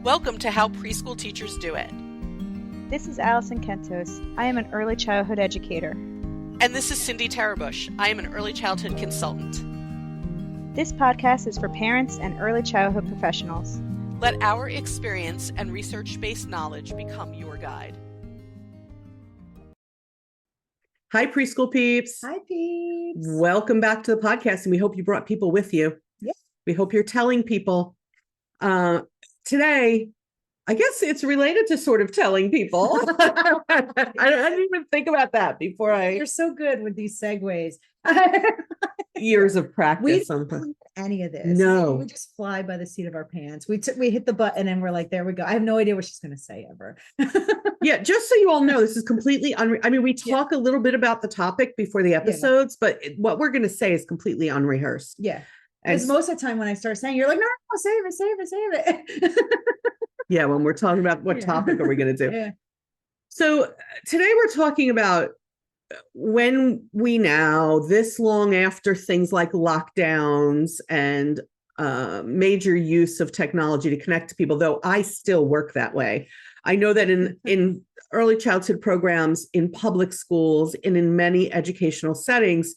Welcome to How Preschool Teachers Do It. This is Alison Kentos. I am an early childhood educator. And this is Cindy Tarabush. I am an early childhood consultant. This podcast is for parents and early childhood professionals. Let our experience and research-based knowledge become your guide. Hi, preschool peeps. Hi, peeps. Welcome back to the podcast, and we hope you brought people with you. Yeah. We hope you're telling people. Today, I guess it's related to sort of telling people. I didn't even think about that before You're so good with these segues. years of practice. We don't do any of this. No. We just fly by the seat of our pants. We hit the button and we're like, there we go. I have no idea what she's going to say ever. Yeah, just so you all know, this is completely we talk a little bit about the topic before the episodes, but what we're going to say is completely unrehearsed. Yeah. Because most of the time when I start saying, you're like, no, save it. Yeah, when we're talking about what topic are we going to do? Yeah. So today we're talking about when we now, this long after things like lockdowns and major use of technology to connect to people, though I still work that way. I know that in early childhood programs, in public schools, and in many educational settings,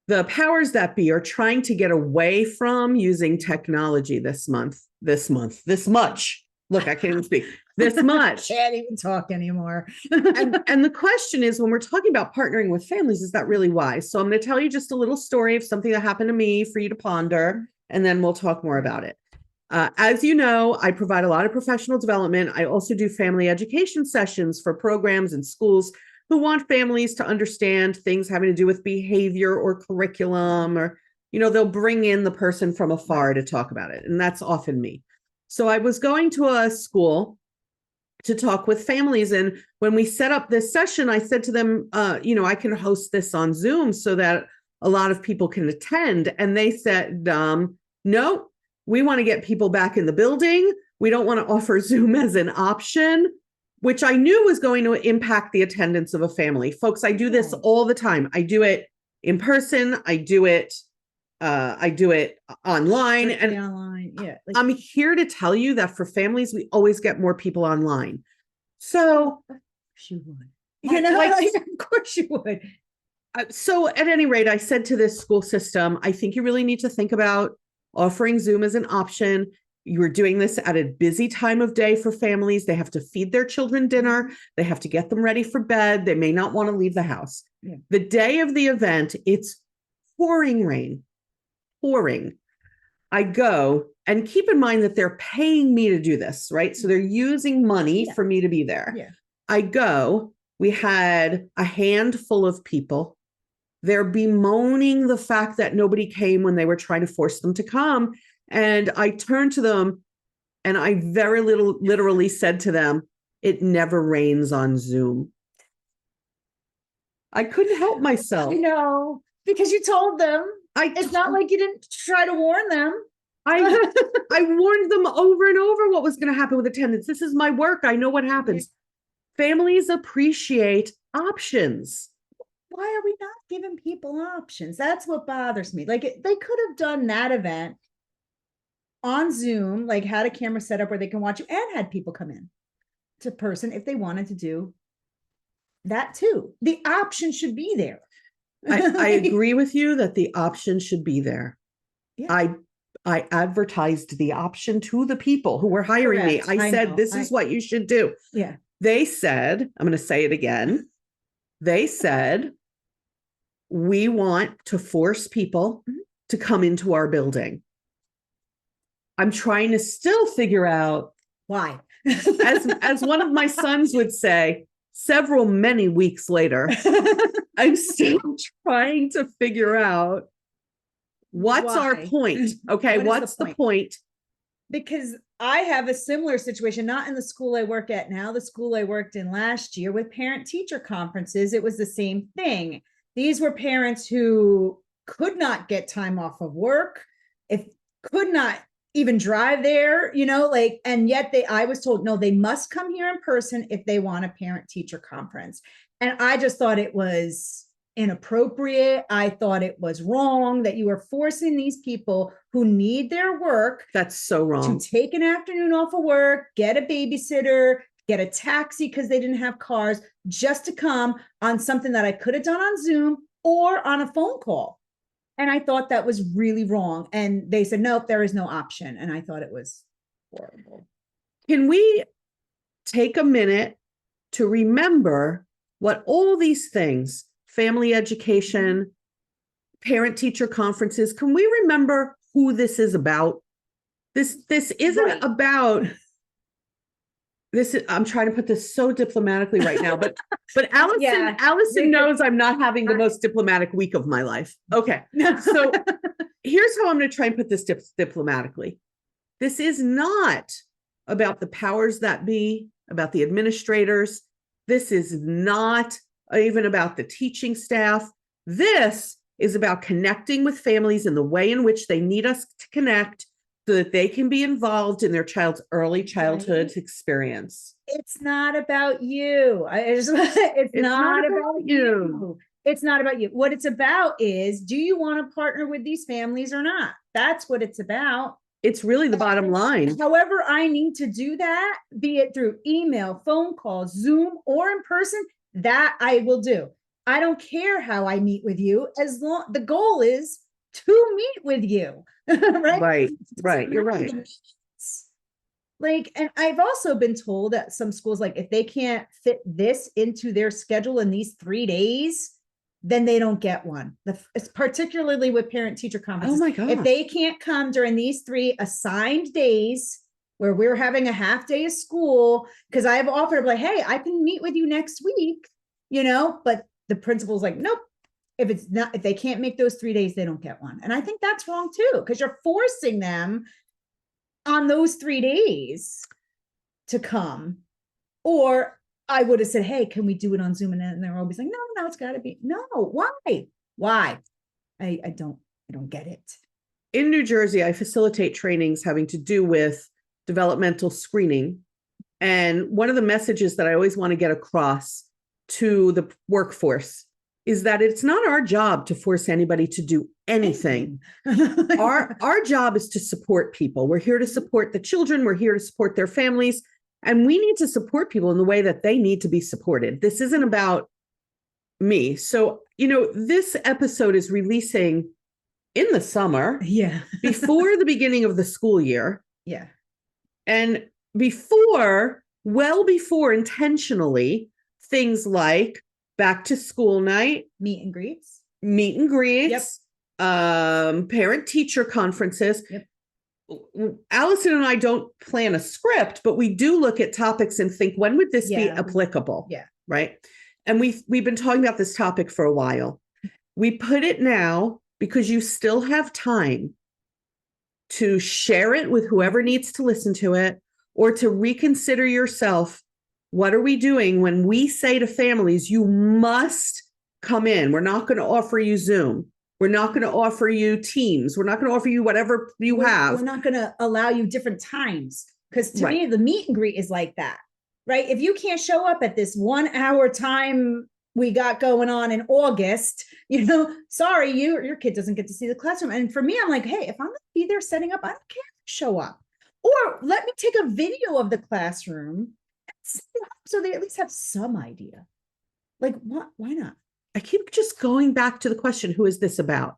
the powers that be are trying to get away from using technology this much. Look, I can't even speak. This much. Can't even talk anymore. and the question is, when we're talking about partnering with families, is that really wise? So I'm going to tell you just a little story of something that happened to me for you to ponder, and then we'll talk more about it. As you know, I provide a lot of professional development. I also do family education sessions for programs and schools who want families to understand things having to do with behavior or curriculum, or, they'll bring in the person from afar to talk about it. And that's often me. So I was going to a school to talk with families. And when we set up this session, I said to them, I can host this on Zoom so that a lot of people can attend. And they said, no, we want to get people back in the building. We don't want to offer Zoom as an option, which I knew was going to impact the attendance of a family. Folks, I do this all the time. I do it in person. I do it online. Strictly online. Yeah. I'm here to tell you that for families, we always get more people online. So she would. Of course you would. So at any rate, I said to this school system, I think you really need to think about offering Zoom as an option. You're doing this at a busy time of day for families. They have to feed their children dinner. They have to get them ready for bed. They may not want to leave the house. Yeah. The day of the event, it's pouring rain. I go, and keep in mind that they're paying me to do this, right? So they're using money for me to be there. Yeah. I go, we had a handful of people. They're bemoaning the fact that nobody came when they were trying to force them to come. And I turned to them and I literally said to them, it never rains on Zoom. I couldn't help myself. No, because you told them. It's not like you didn't try to warn them. I warned them over and over what was going to happen with attendance. This is my work. I know what happens. Families appreciate options. Why are we not giving people options? That's what bothers me. Like they could have done that event on Zoom, like had a camera set up where they can watch you and had people come in to person if they wanted to do that too. The option should be there. I agree with you that the option should be there. Yeah. I advertised the option to the people who were hiring Correct. Me. I said, this is what you should do. Yeah. They said, I'm going to say it again. They said, we want to force people to come into our building. I'm trying to still figure out why. as one of my sons would say, many weeks later, I'm still trying to figure out what's our point. Okay, what's the point? Because I have a similar situation, not in the school I work at now, the school I worked in last year with parent-teacher conferences. It was the same thing. These were parents who could not get time off of work, could not even drive there, and yet I was told, no, they must come here in person if they want a parent-teacher conference. And I just thought it was inappropriate. I thought it was wrong that you were forcing these people who need their work That's so wrong. to take an afternoon off of work, get a babysitter, get a taxi because they didn't have cars, just to come on something that I could have done on Zoom or on a phone call. And I thought that was really wrong. And they said, nope, there is no option. And I thought it was horrible. Can we take a minute to remember what all these things, family education, parent-teacher conferences, can we remember who this is about? This isn't about this. I'm trying to put this so diplomatically right now, but Alison, Yeah. Alison knows I'm not having the most diplomatic week of my life. Okay. So here's how I'm going to try and put this diplomatically. This is not about the powers that be, about the administrators. This is not even about the teaching staff. This is about connecting with families in the way in which they need us to connect so that they can be involved in their child's early childhood experience. It's not about you. It's not about you. It's not about you. What it's about is, do you want to partner with these families or not? That's what it's about. It's really the bottom line. However, I need to do that, be it through email, phone call, Zoom, or in person, that I will do. I don't care how I meet with you, as long the goal is to meet with you. Right? Right. You're right. Like, and I've also been told that some schools, like, if they can't fit this into their schedule in these 3 days, then they don't get one. It's particularly with parent-teacher conferences. Oh my God. If they can't come during these 3 assigned days where we're having a half day of school, because I've offered, like, hey, I can meet with you next week, but the principal's like, nope. If they can't make those 3 days, they don't get one. And I think that's wrong too, because you're forcing them on those 3 days to come. Or I would have said, hey, can we do it on Zoom? And they're always like, no, it's gotta be. No, why? I don't get it. In New Jersey, I facilitate trainings having to do with developmental screening. And one of the messages that I always want to get across to the workforce is that it's not our job to force anybody to do anything. Our job is to support people. We're here to support the children. We're here to support their families. And we need to support people in the way that they need to be supported. This isn't about me. So, this episode is releasing in the summer. Yeah. Before the beginning of the school year. Yeah. And well before intentionally, things like back to school night, meet and greets, parent teacher conferences. Yep. Alison and I don't plan a script, but we do look at topics and think, when would this be applicable? Yeah. Right. And we've been talking about this topic for a while. We put it now because you still have time to share it with whoever needs to listen to it, or to reconsider yourself. What are we doing when we say to families, you must come in? We're not going to offer you Zoom. We're not going to offer you Teams. We're not going to offer you whatever you have. We're not going to allow you different times. Because to me, the meet and greet is like that, right? If you can't show up at this 1 hour time we got going on in August, sorry, your kid doesn't get to see the classroom. And for me, I'm like, hey, if I'm going to be there setting up, I don't care if you show up. Or let me take a video of the classroom so they at least have some idea. Like, what? Why not? I keep just going back to the question, who is this about?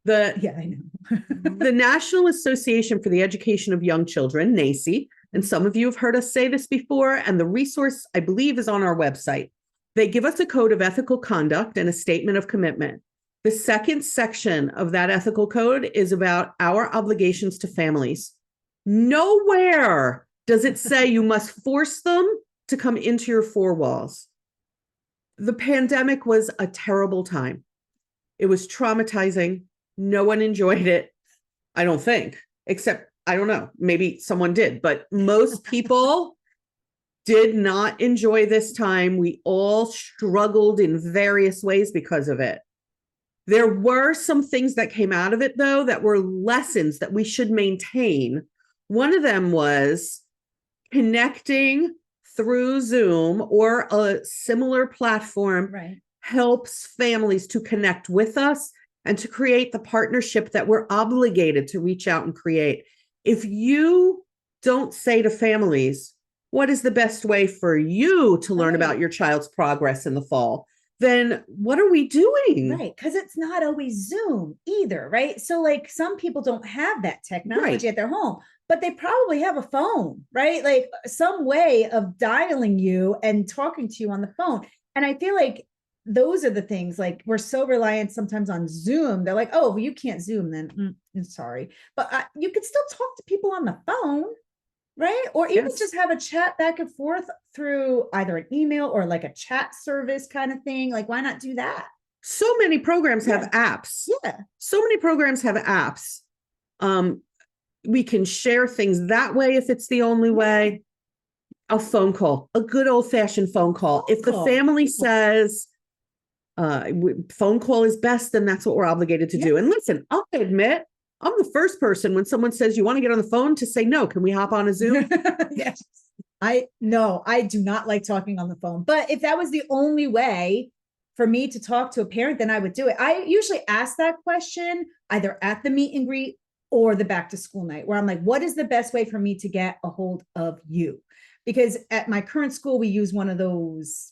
I know. The National Association for the Education of Young Children, NACCE, and some of you have heard us say this before, and the resource, I believe, is on our website. They give us a code of ethical conduct and a statement of commitment. The second section of that ethical code is about our obligations to families. Nowhere does it say you must force them to come into your 4 walls. The pandemic was a terrible time. It was traumatizing. No one enjoyed it. I don't think, except, I don't know, maybe someone did, but most people did not enjoy this time. We all struggled in various ways because of it. There were some things that came out of it, though, that were lessons that we should maintain. One of them was connecting through Zoom or a similar platform helps families to connect with us and to create the partnership that we're obligated to reach out and create. If you don't say to families, what is the best way for you to learn about your child's progress in the fall, then what are we doing? Right. Because it's not always Zoom either. Right. So, like, some people don't have that technology at their home, but they probably have a phone, right? Like some way of dialing you and talking to you on the phone. And I feel like those are the things, like, we're so reliant sometimes on Zoom. They're like, oh, well, you can't Zoom then. I'm sorry. But you could still talk to people on the phone. Right. Or even just have a chat back and forth through either an email or like a chat service kind of thing. Like, why not do that? So many programs have apps. Yeah. So many programs have apps. We can share things that way if it's the only way. A phone call, a good old fashioned phone call. If the family says phone call is best, then that's what we're obligated to do. And listen, I'll admit, I'm the first person when someone says you want to get on the phone to say, no, can we hop on a Zoom? Yes. I do not like talking on the phone, but if that was the only way for me to talk to a parent, then I would do it. I usually ask that question either at the meet and greet or the back to school night, where I'm like, what is the best way for me to get a hold of you? Because at my current school, we use one of those,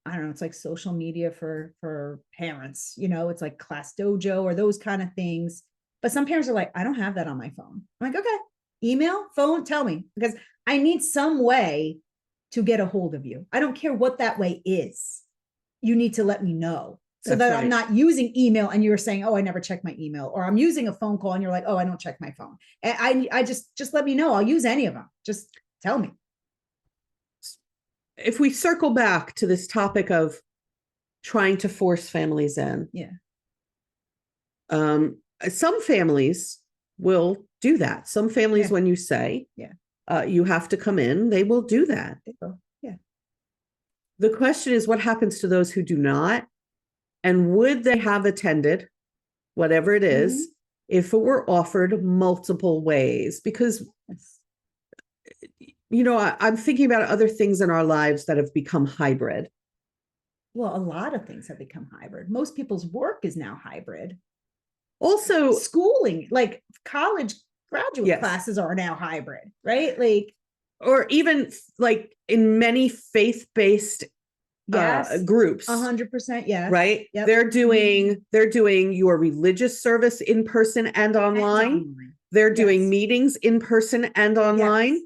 I don't know, it's like social media for parents, it's like Class Dojo or those kind of things. But some parents are like, I don't have that on my phone. I'm like, okay, email, phone, tell me, because I need some way to get a hold of you. I don't care what that way is. You need to let me know so that I'm not using email and you're saying, oh, I never check my email, or I'm using a phone call and you're like, oh, I don't check my phone. And I just let me know. I'll use any of them. Just tell me. If we circle back to this topic of trying to force families in. Yeah. Some families will do that. Some families, when you say, you have to come in, they will do that. They will. Yeah. The question is, what happens to those who do not? And would they have attended, whatever it is, if it were offered multiple ways? Because, I'm thinking about other things in our lives that have become hybrid. Well, a lot of things have become hybrid. Most people's work is now hybrid. Also, schooling, like college graduate classes are now hybrid, right? Like, or even like in many faith-based groups. 100%. Yes. Right. Yep. They're doing your religious service in person and online. They're doing meetings in person and online. Yes.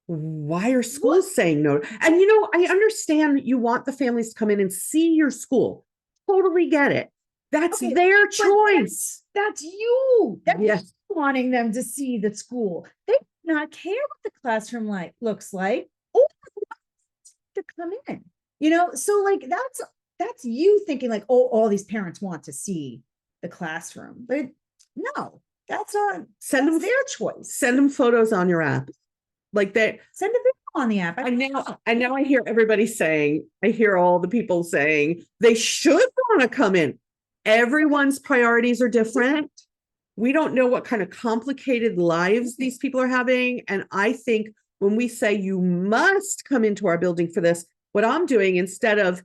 Why are schools saying no? And I understand you want the families to come in and see your school. Totally get it. That's their choice. That's you. That's you wanting them to see the school. They do not care what the classroom looks like or to come in. So like that's you thinking like, oh, all these parents want to see the classroom. But no, that's their choice. Send them photos on your app. Like that. Send a video on the app. And now I hear everybody saying, I hear all the people saying they should want to come in. Everyone's priorities are different. We don't know what kind of complicated lives these people are having. And I think when we say you must come into our building for this, what I'm doing instead of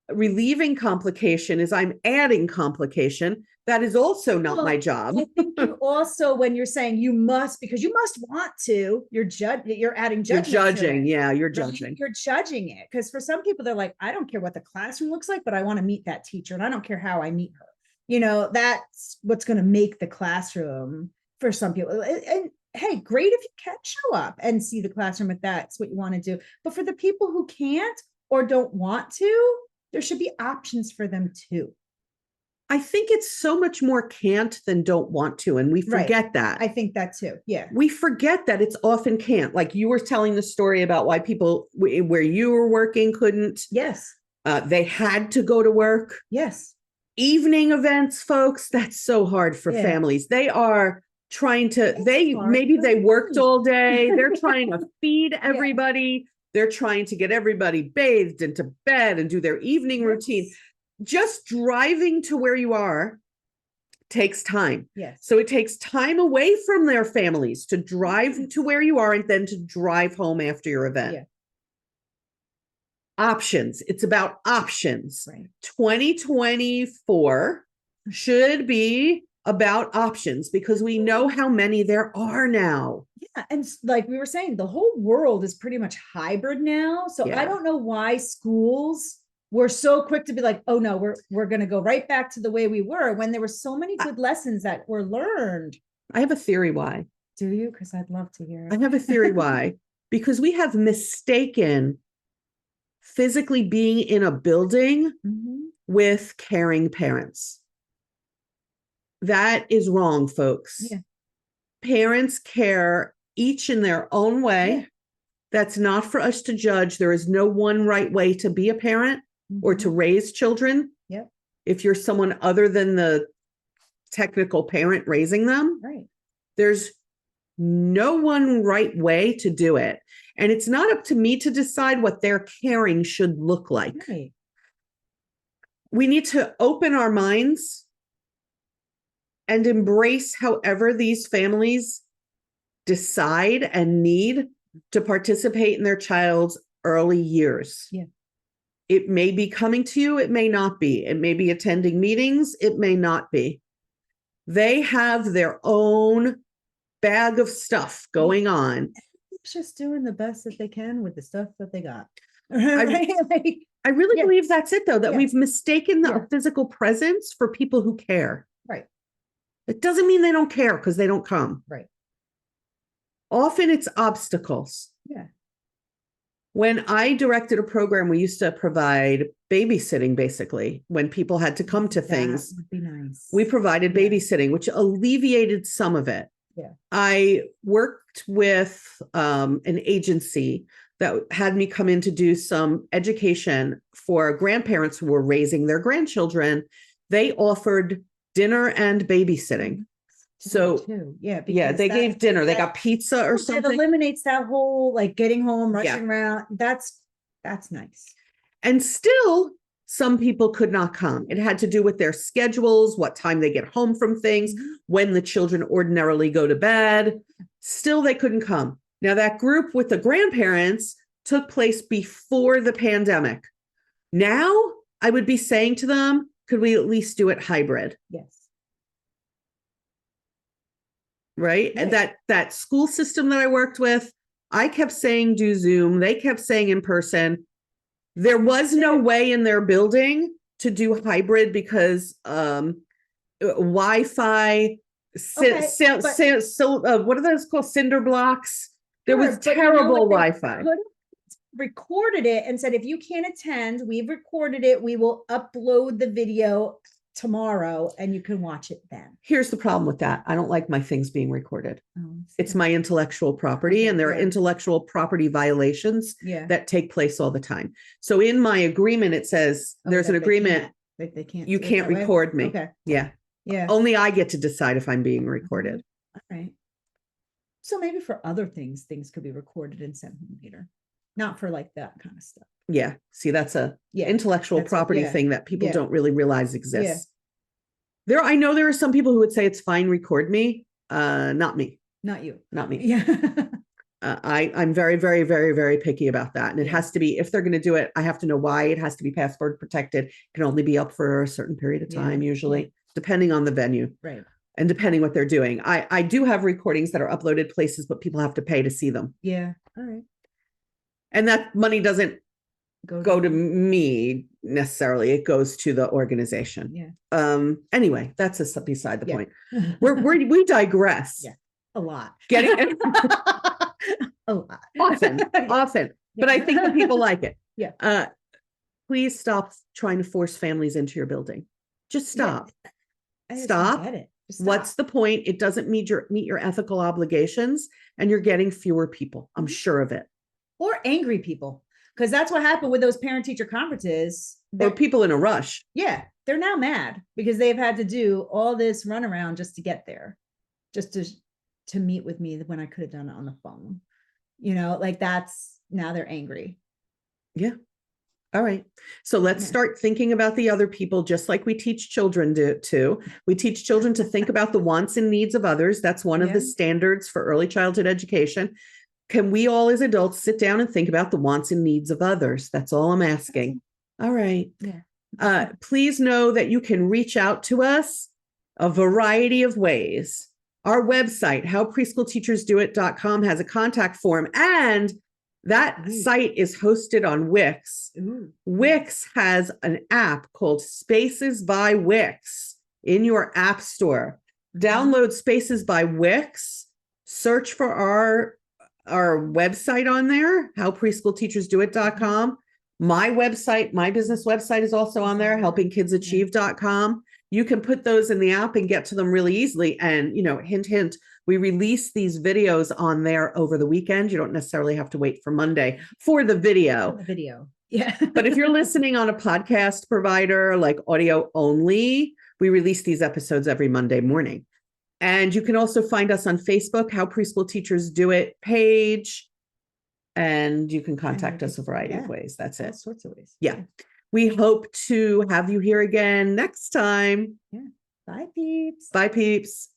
relieving complication is I'm adding complication. That is also not my job. I think you also, when you're saying you must, because you must want to, you're adding judgment. You're judging. Yeah, you're judging. You're judging it. Because for some people, they're like, I don't care what the classroom looks like, but I want to meet that teacher and I don't care how I meet her. That's what's going to make the classroom for some people. And hey, great if you can show up and see the classroom if that's what you want to do. But for the people who can't or don't want to, there should be options for them too. I think it's so much more can't than don't want to. And we forget that. I think that too. Yeah. We forget that it's often can't. Like you were telling the story about why people where you were working couldn't. Yes. They had to go to work. Yes. Evening events, folks, that's so hard for families. They are trying to, maybe they worked all day. They're trying to feed everybody. They're trying to get everybody bathed into bed and do their evening routine. Just driving to where you are takes time. Yes. So it takes time away from their families to drive to where you are and then to drive home after your event. options. It's about options. Right. 2024 should be about options because we know how many there are now. Yeah. And like we were saying, the whole world is pretty much hybrid now. So Yeah. I don't know why schools were so quick to be like, oh no, we're going to go right back to the way we were when there were so many good lessons that were learned. I have a theory why. Do you? Because I'd love to hear it. I have a theory why. Because we have mistaken physically being in a building with caring parents. That is wrong, folks. Yeah. Parents care each in their own way. Yeah. That's not for us to judge. There is no one right way to be a parent or to raise children. Yep. If you're someone other than the technical parent raising them, Right. there's no one right way to do it. And it's not up to me to decide what their caring should look like. Right. We need to open our minds and embrace however these families decide and need to participate in their child's early years. Yeah. It may be coming to you, it may not be. It may be attending meetings, it may not be. They have their own bag of stuff going on. Just doing the best that they can with the stuff that they got. I really believe that's it, though, that we've mistaken the physical presence for people who care. Right. It doesn't mean they don't care because they don't come. Right. Often it's obstacles. Yeah. When I directed a program, we used to provide babysitting, basically, when people had to come to things. That would be nice. We provided babysitting, which alleviated some of it. Yeah. I worked with an agency that had me come in to do some education for grandparents who were raising their grandchildren. They offered dinner and babysitting. So they gave dinner. They got pizza or something. It eliminates that whole like getting home, rushing around. That's nice. And still, some people could not come. It had to do with their schedules, what time they get home from things, when the children ordinarily go to bed. Still, they couldn't come. Now, that group with the grandparents took place before the pandemic. Now, I would be saying to them, could we at least do it hybrid? Yes. Right? And that school system that I worked with, I kept saying do Zoom. They kept saying in person. There was no way in their building to do hybrid because Wi-Fi, what are those called? Cinder blocks. There was terrible Wi-Fi. Recorded it and said, if you can't attend, we've recorded it. We will upload the video tomorrow and you can watch it then. Here's the problem with that. I don't like my things being recorded. It's my intellectual property, and there are intellectual property violations that take place all the time. So in my agreement, it says there's an agreement. They can't. You can't record me. Okay. Yeah. Yeah. Only I get to decide if I'm being recorded. All right. So maybe for other things could be recorded and sent home later. Not for like that kind of stuff. Yeah. See, that's a intellectual property thing that people don't really realize exists. Yeah. I know there are some people who would say it's fine, record me. Not me. Not you. Not me. Yeah. I'm very, very, very, very picky about that. And it has to be, if they're going to do it, I have to know why. It has to be password protected. It can only be up for a certain period of time, usually, depending on the venue. Right. And depending what they're doing. I do have recordings that are uploaded places, but people have to pay to see them. Yeah. All right. And that money doesn't go to me necessarily. It goes to the organization. Yeah. Anyway, that's beside the point. We digress. Yeah. A lot. Getting a lot. Often. But I think the people like it. Yeah. Please stop trying to force families into your building. Just stop. Yeah. Stop. Get it. What's the point? It doesn't meet your ethical obligations, and you're getting fewer people. I'm sure of it. Or angry people, because that's what happened with those parent-teacher conferences. Or people in a rush. Yeah, they're now mad because they've had to do all this runaround just to get there, just to meet with me when I could have done it on the phone. Like now they're angry. Yeah. All right. So let's start thinking about the other people, just like we teach children to. We teach children to think about the wants and needs of others. That's one of the standards for early childhood education. can we all as adults sit down and think about the wants and needs of others? That's all I'm asking. All right. Yeah. Please know that you can reach out to us a variety of ways. Our website, howpreschoolteachersdoit.com, has a contact form, and that site is hosted on Wix. Wix has an app called Spaces by Wix in your app store. Download Spaces by Wix, search for our website on there, howpreschoolteachersdoit.com. My website, my business website is also on there, helpingkidsachieve.com. You can put those in the app and get to them really easily. And, hint, hint, we release these videos on there over the weekend. You don't necessarily have to wait for Monday for the video. Yeah. But if you're listening on a podcast provider like audio only, we release these episodes every Monday morning. And you can also find us on Facebook, How Preschool Teachers Do It page. And you can contact us a variety of ways. That's it. All sorts of ways. Yeah. We hope to have you here again next time. Yeah. Bye, peeps. Bye, peeps.